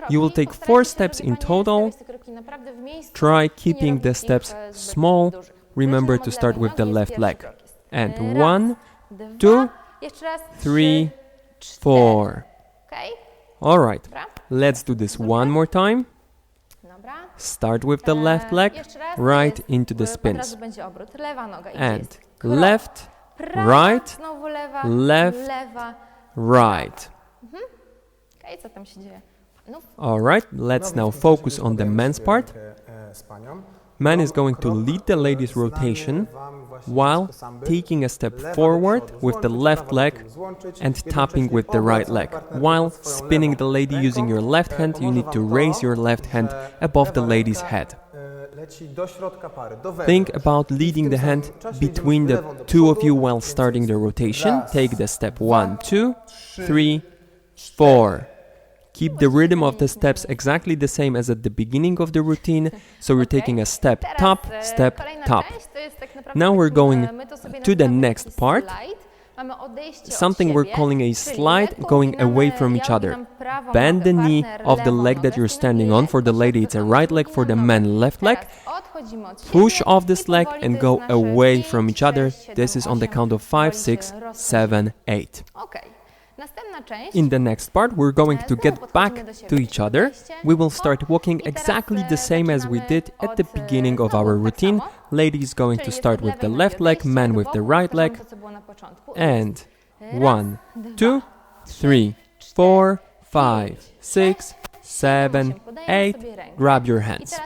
You will take 4 steps in total. Try keeping the steps small. Remember to start with the left leg. And 1, 2, 3, 4. Alright, let's do this one more time. Start with the left leg, right into the spins. And left, right, left, right. Alright, let's now focus on the men's part. Man is going to lead the ladies' rotation while taking a step forward with the left leg and tapping with the right leg. While spinning the lady using your left hand, you need to raise your left hand above the lady's head. Think about leading the hand between the two of you while starting the rotation. Take the step 1, 2, 3, 4. Keep the rhythm of the steps exactly the same as at the beginning of the routine. So you're taking a step, tap, step, tap. Now we're going to the next part. Something we're calling a slide, going away from each other. Bend the knee of the leg that you're standing on. For the lady, it's a right leg. For the man, left leg. Push off this leg and go away from each other. This is on the count of 5, 6, 7, 8. In the next part, we're going to get back to each other. We will start walking exactly the same as we did at the beginning of our routine. Lady is going to start with the left leg, man with the right leg. And 1, 2, 3, 4, 5, 6, 7, 8. Grab your hands.